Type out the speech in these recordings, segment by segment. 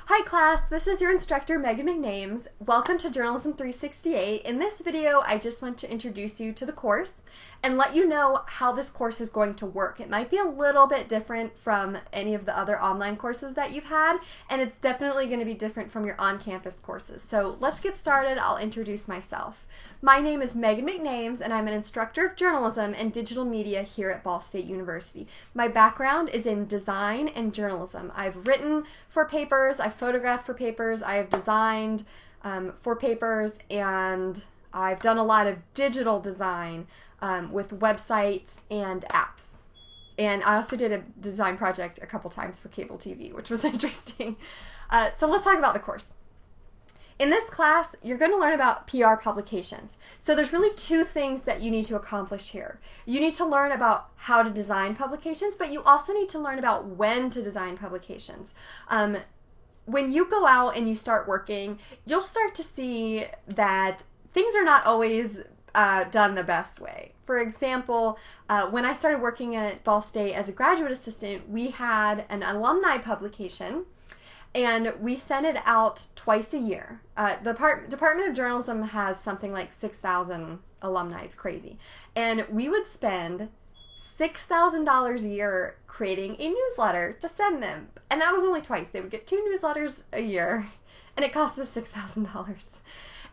Hi class, this is your instructor Megan McNames. Welcome to Journalism 368. In this video, I just want to introduce you to the course and let you know how this course is going to work. It might be a little bit different from any of the other online courses that you've had, and it's definitely going to be different from your on-campus courses. So let's get started. I'll introduce myself. My name is Megan McNames, and I'm an instructor of journalism and digital media here at Ball State University. My background is in design and journalism. I've written for papers, I've photographed for papers, I have designed for papers, and I've done a lot of digital design with websites and apps. And I also did a design project a couple times for cable TV, which was interesting. So let's talk about the course. In this class, you're going to learn about PR publications. So there's really two things that you need to accomplish here. You need to learn about how to design publications, but you also need to learn about when to design publications. When you go out and you start working, you'll start to see that things are not always done the best way. For example, when I started working at Ball State as a graduate assistant, we had an alumni publication, and we sent it out twice a year. The Department of Journalism has something like 6,000 alumni. It's crazy. And we would spend $6,000 a year creating a newsletter to send them. And that was only twice. They would get 2 newsletters a year, and it cost us $6,000.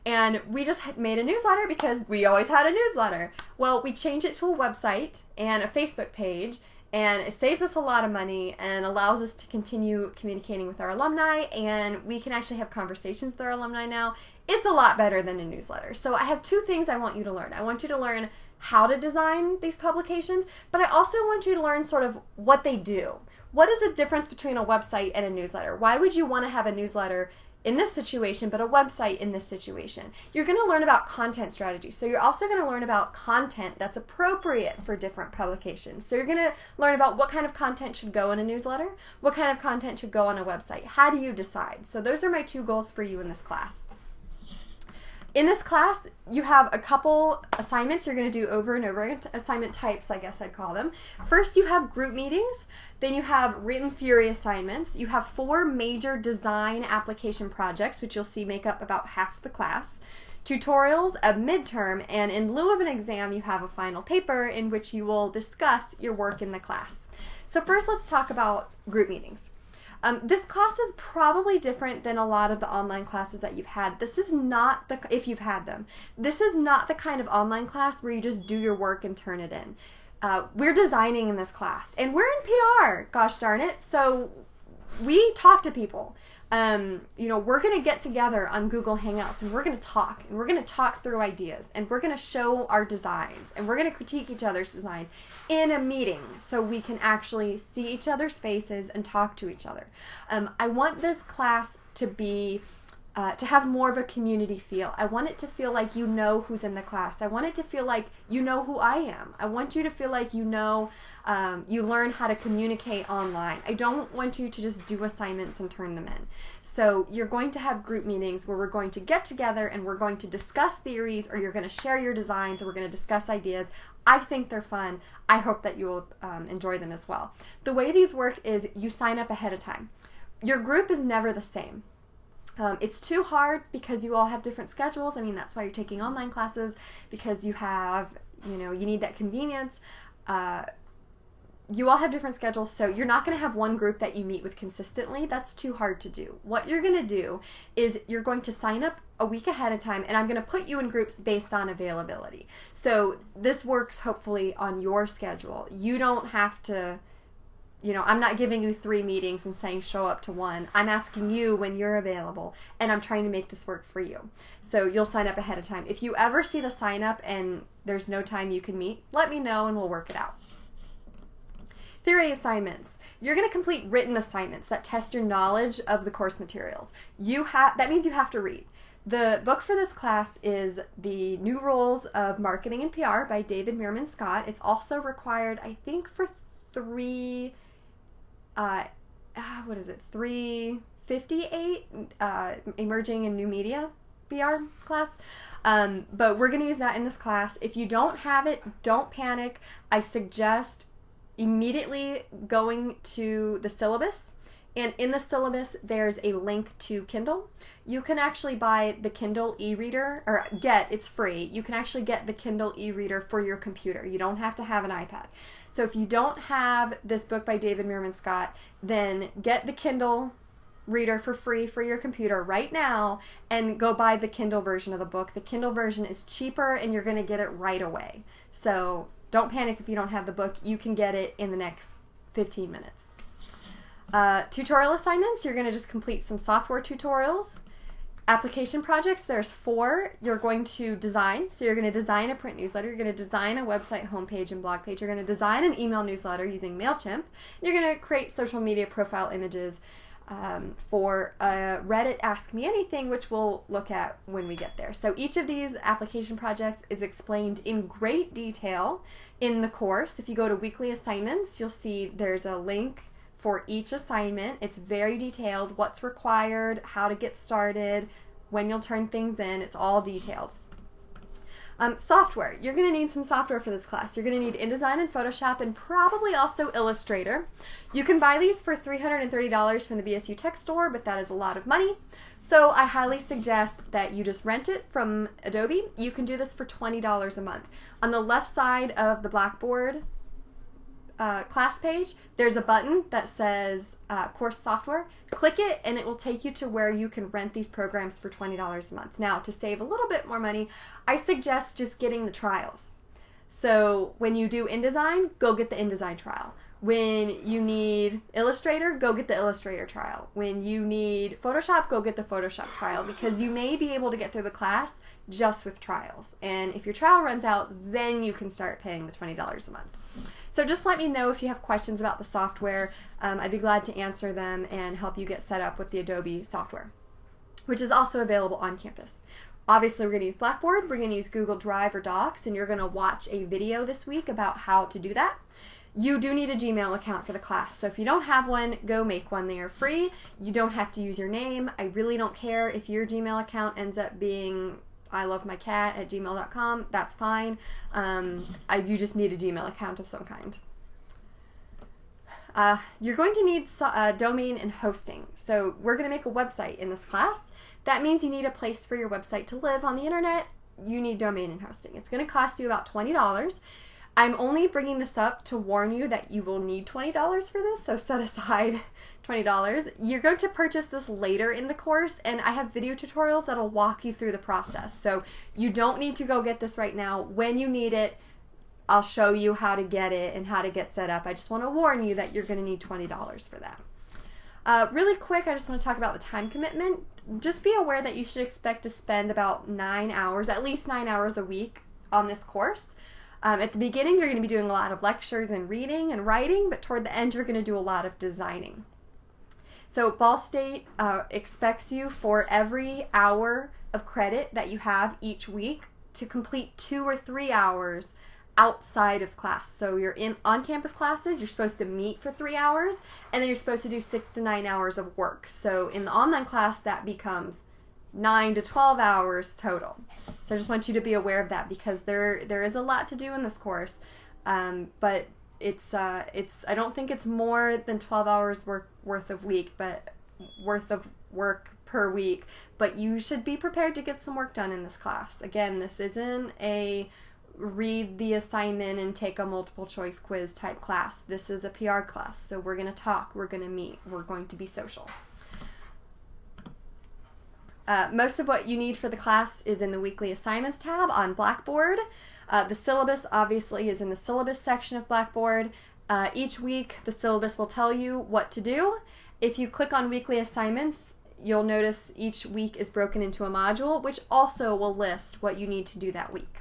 And we just made a newsletter because we always had a newsletter. Well, we changed it to a website and a Facebook page, and it saves us a lot of money and allows us to continue communicating with our alumni, and we can actually have conversations with our alumni now. It's a lot better than a newsletter. So I have 2 things I want you to learn. I want you to learn how to design these publications, but I also want you to learn sort of what they do. What is the difference between a website and a newsletter? Why would you want to have a newsletter in this situation, but a website in this situation? You're going to learn about content strategy. So you're also going to learn about content that's appropriate for different publications. So you're going to learn about what kind of content should go in a newsletter, what kind of content should go on a website. How do you decide? So those are my 2 goals for you in this class. In this class, you have a couple assignments you're going to do over and over, assignment types, I guess I'd call them. First, you have group meetings. Then you have written theory assignments. You have 4 major design application projects, which you'll see make up about half the class. Tutorials, a midterm, and in lieu of an exam, you have a final paper in which you will discuss your work in the class. So first, let's talk about group meetings. This class is probably different than a lot of the online classes that you've had. This is not the, if you've had them, this is not the kind of online class where you just do your work and turn it in. We're designing in this class, and we're in PR, gosh darn it, so we talk to people. You know, we're going to get together on Google Hangouts, and we're going to talk through ideas, and we're going to show our designs, and we're going to critique each other's designs in a meeting so we can actually see each other's faces and talk to each other. I want this class to be to have more of a community feel. I want it to feel like you know who's in the class. I want it to feel like you know who I am. I want you to feel like you know, you learn how to communicate online. I don't want you to just do assignments and turn them in. So you're going to have group meetings where we're going to get together and we're going to discuss theories, or you're going to share your designs, or we're going to discuss ideas. I think they're fun. I hope that you will enjoy them as well. The way these work is you sign up ahead of time. Your group is never the same. It's too hard because you all have different schedules. I mean, that's why you're taking online classes, because you have, you know, you need that convenience. You all have different schedules, so you're not going to have one group that you meet with consistently. That's too hard to do. What you're going to do is you're going to sign up a week ahead of time, and I'm going to put you in groups based on availability. So this works hopefully on your schedule. You don't have to, you know, I'm not giving you 3 meetings and saying show up to 1. I'm asking you when you're available, and I'm trying to make this work for you. So you'll sign up ahead of time. If you ever see the sign up and there's no time you can meet, let me know and we'll work it out. Theory assignments. You're going to complete written assignments that test your knowledge of the course materials. That means you have to read. The book for this class is The New Rules of Marketing and PR by David Meerman Scott. It's also required, I think, for 358 emerging and new media BR class, but we're going to use that in this class. If you don't have it, don't panic. I suggest immediately going to the syllabus And in the syllabus, there's a link to Kindle. You can actually buy the Kindle e-reader, or it's free. You can actually get the Kindle e-reader for your computer. You don't have to have an iPad. So if you don't have this book by David Meerman Scott, then get the Kindle reader for free for your computer right now and go buy the Kindle version of the book. The Kindle version is cheaper and you're going to get it right away. So don't panic if you don't have the book. You can get it in the next 15 minutes. Tutorial assignments, you're going to just complete some software tutorials. Application projects, there's 4 you're going to design. So you're going to design a print newsletter, you're going to design a website homepage and blog page, you're going to design an email newsletter using MailChimp, you're going to create social media profile images for Reddit Ask Me Anything, which we'll look at when we get there. So each of these application projects is explained in great detail in the course. If you go to weekly assignments, you'll see there's a link for each assignment. It's very detailed, what's required, how to get started, when you'll turn things in, it's all detailed. Software. You're going to need some software for this class. You're going to need InDesign and Photoshop and probably also Illustrator. You can buy these for $330 from the BSU Tech Store, but that is a lot of money. So I highly suggest that you just rent it from Adobe. You can do this for $20 a month. On the left side of the Blackboard class page, there's a button that says course software. Click it and it will take you to where you can rent these programs for $20 a month. Now, to save a little bit more money, I suggest just getting the trials. So when you do InDesign, go get the InDesign trial. When you need Illustrator, go get the Illustrator trial. When you need Photoshop, go get the Photoshop trial, because you may be able to get through the class just with trials. And if your trial runs out, then you can start paying the $20 a month. So just let me know if you have questions about the software. I'd be glad to answer them and help you get set up with the Adobe software, which is also available on campus. Obviously, we're going to use Blackboard, we're going to use Google Drive or Docs, and you're going to watch a video this week about how to do that. You do need a Gmail account for the class, so if you don't have one, go make one. They are free. You don't have to use your name. I really don't care if your Gmail account ends up being ilovemycat@gmail.com, that's fine. You just need a Gmail account of some kind. You're going to need domain and hosting. So we're going to make a website in this class. That means you need a place for your website to live on the internet. You need domain and hosting. It's going to cost you about $20. I'm only bringing this up to warn you that you will need $20 for this, so set aside $20. You're going to purchase this later in the course, and I have video tutorials that'll walk you through the process. So you don't need to go get this right now. When you need it, I'll show you how to get it and how to get set up. I just want to warn you that you're going to need $20 for that. Really quick, I just want to talk about the time commitment. Just be aware that you should expect to spend about 9 hours, at least 9 hours a week on this course. At the beginning, you're going to be doing a lot of lectures and reading and writing, but toward the end, you're going to do a lot of designing. So Ball State expects you for every hour of credit that you have each week to complete 2 or 3 hours outside of class. So you're in on-campus classes, you're supposed to meet for 3 hours, and then you're supposed to do 6 to 9 hours of work. So in the online class, that becomes 9 to 12 hours total. So I just want you to be aware of that, because there is a lot to do in this course, but I don't think it's more than 12 hours worth of work per week, but you should be prepared to get some work done in this class. Again, this isn't a read the assignment and take a multiple choice quiz type class. This is a PR class, so we're going to talk, we're going to meet, we're going to be social. Most of what you need for the class is in the weekly assignments tab on Blackboard. The syllabus obviously is in the syllabus section of Blackboard. Each week the syllabus will tell you what to do. If you click on weekly assignments, you'll notice each week is broken into a module, which also will list what you need to do that week.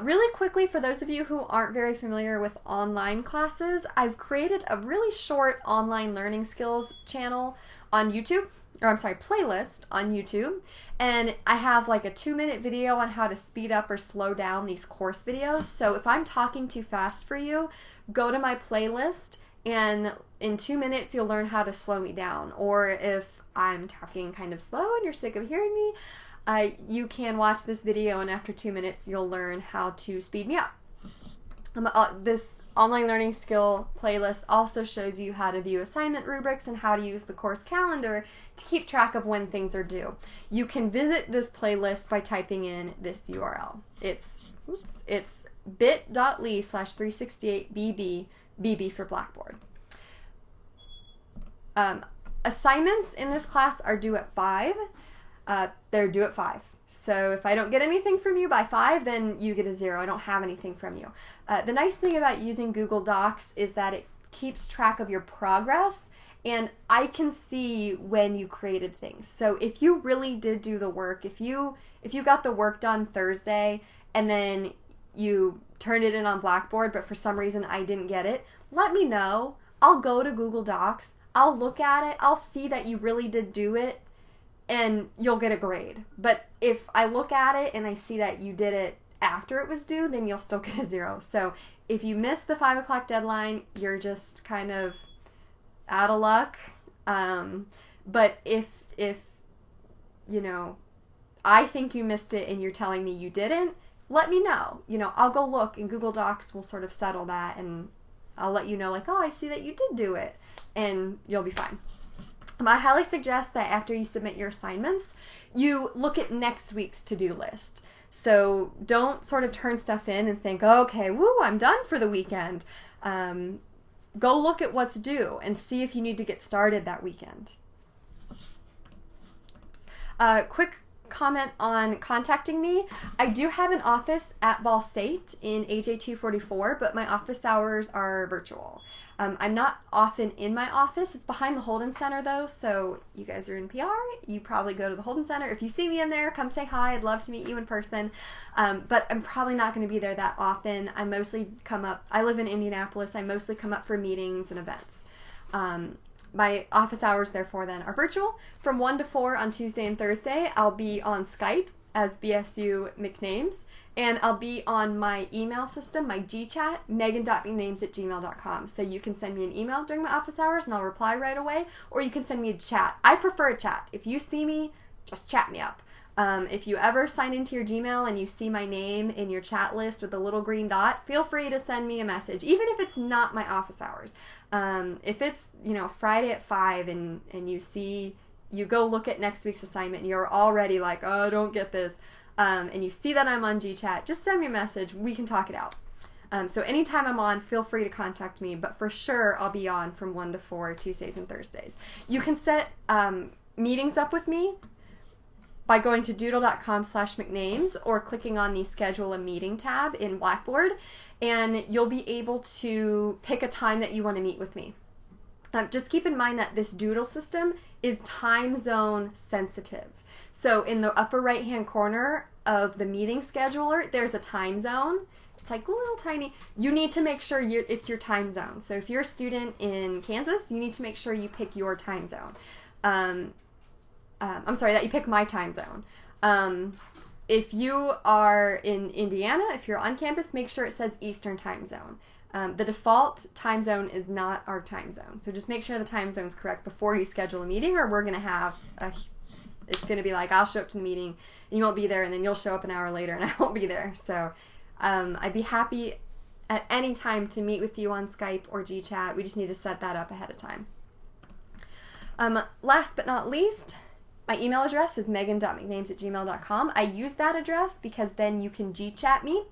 Really quickly, for those of you who aren't very familiar with online classes, I've created a really short online learning skills channel on YouTube. Playlist on YouTube, and I have like a 2-minute video on how to speed up or slow down these course videos. So if I'm talking too fast for you, go to my playlist and in 2 minutes you'll learn how to slow me down. Or if I'm talking kind of slow and you're sick of hearing me, you can watch this video and after 2 minutes you'll learn how to speed me up. This online learning skill playlist also shows you how to view assignment rubrics and how to use the course calendar to keep track of when things are due. You can visit this playlist by typing in this URL. It's bit.ly/368bb, BB for Blackboard. Assignments in this class are due at 5. They're due at 5. So if I don't get anything from you by 5, then you get a 0. I don't have anything from you. The nice thing about using Google Docs is that it keeps track of your progress, and I can see when you created things. So if you really did do the work, if you got the work done Thursday and then you turned it in on Blackboard, but for some reason I didn't get it, let me know. I'll go to Google Docs, I'll look at it, I'll see that you really did do it, and you'll get a grade. But if I look at it and I see that you did it after it was due, then you'll still get a 0. So if you miss the 5 o'clock deadline, you're just kind of out of luck. But if you know, I think you missed it and you're telling me you didn't, let me know. You know, I'll go look, and Google Docs will sort of settle that, and I'll let you know, like, oh, I see that you did do it, and you'll be fine. I highly suggest that after you submit your assignments, you look at next week's to-do list. So don't sort of turn stuff in and think, okay, woo, I'm done for the weekend. Go look at what's due and see if you need to get started that weekend. Quick comment on contacting me. I do have an office at Ball State in AJ 244, but my office hours are virtual. I'm not often in my office. It's behind the Holden Center though, so you guys are in PR, you probably go to the Holden Center. If you see me in there, come say hi. I'd love to meet you in person. But I'm probably not going to be there that often. I mostly come up, I live in Indianapolis, I mostly come up for meetings and events. My office hours, therefore, then are virtual. From 1 to 4 on Tuesday and Thursday, I'll be on Skype as BSU McNames, and I'll be on my email system, my GChat, megan.mcnames@gmail.com. So you can send me an email during my office hours, and I'll reply right away, or you can send me a chat. I prefer a chat. If you see me, just chat me up. If you ever sign into your Gmail and you see my name in your chat list with a little green dot, feel free to send me a message, even if it's not my office hours. If it's, you know, Friday at 5 and you go look at next week's assignment and you're already like, oh, I don't get this, and you see that I'm on GChat, just send me a message. We can talk it out. So anytime I'm on, feel free to contact me, but for sure I'll be on from 1 to 4 Tuesdays and Thursdays. You can set meetings up with me by going to doodle.com/McNames or clicking on the Schedule a Meeting tab in Blackboard, and you'll be able to pick a time that you want to meet with me. Just keep in mind that this Doodle system is time zone sensitive. So in the upper right hand corner of the meeting scheduler, there's a time zone. It's like little tiny. You need to make sure it's your time zone. So if you're a student in Kansas, you need to make sure you pick your time zone. I'm sorry, that you pick my time zone. If you are in Indiana, if you're on campus, make sure it says Eastern time zone. The default time zone is not our time zone. So just make sure the time zone's correct before you schedule a meeting, or we're going to have it's going to be like, I'll show up to the meeting and you won't be there, and then you'll show up an hour later and I won't be there. So I'd be happy at any time to meet with you on Skype or GChat. We just need to set that up ahead of time. Last but not least, my email address is megan.mcnames@gmail.com. I use that address because then you can GChat me.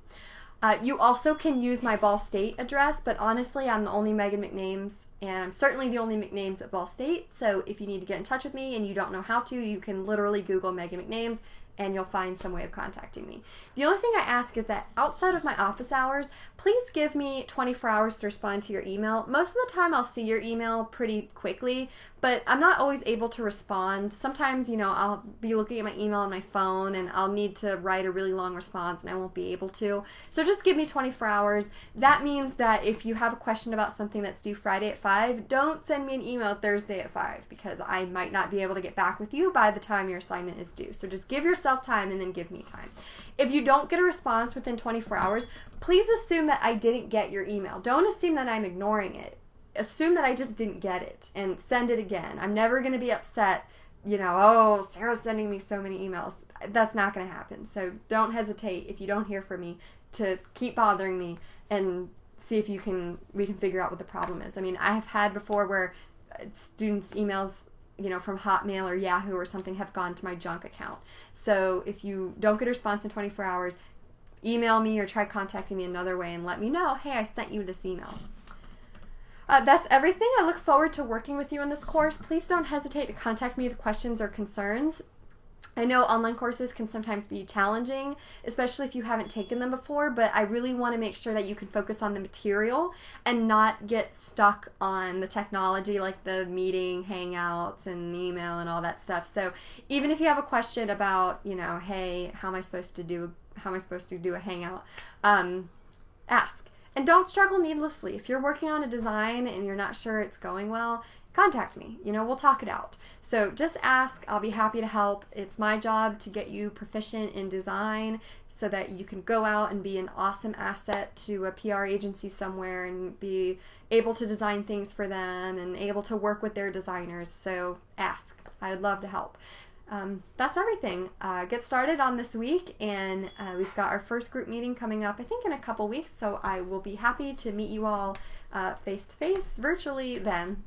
You also can use my Ball State address, but honestly, I'm the only Megan McNames, and I'm certainly the only McNames at Ball State, so if you need to get in touch with me and you don't know how to, you can literally Google Megan McNames, and you'll find some way of contacting me. The only thing I ask is that outside of my office hours, please give me 24 hours to respond to your email. Most of the time I'll see your email pretty quickly, but I'm not always able to respond. Sometimes, you know, I'll be looking at my email on my phone and I'll need to write a really long response and I won't be able to. So just give me 24 hours. That means that if you have a question about something that's due Friday at 5, don't send me an email Thursday at 5 because I might not be able to get back with you by the time your assignment is due. So just give yourself time and then give me time. If you don't get a response within 24 hours, please assume that I didn't get your email. Don't assume that I'm ignoring it. Assume that I just didn't get it and send it again. I'm never going to be upset, you know, oh, Sarah's sending me so many emails. That's not going to happen. So don't hesitate if you don't hear from me to keep bothering me and see if we can figure out what the problem is. I mean, I have had before where students' emails, you know, from Hotmail or Yahoo or something have gone to my junk account. So if you don't get a response in 24 hours, email me or try contacting me another way and let me know, hey, I sent you this email. That's everything. I look forward to working with you in this course. Please don't hesitate to contact me with questions or concerns. I know online courses can sometimes be challenging, especially if you haven't taken them before, but I really want to make sure that you can focus on the material and not get stuck on the technology like the meeting, hangouts, and email and all that stuff. So even if you have a question about, you know, hey, how am I supposed to do a hangout, ask. And don't struggle needlessly. If you're working on a design and you're not sure it's going well, contact me. You know, we'll talk it out. So just ask. I'll be happy to help. It's my job to get you proficient in design so that you can go out and be an awesome asset to a PR agency somewhere and be able to design things for them and able to work with their designers. So ask. I would love to help. That's everything. Get started on this week, and we've got our first group meeting coming up, I think, in a couple weeks, so I will be happy to meet you all face-to-face virtually then.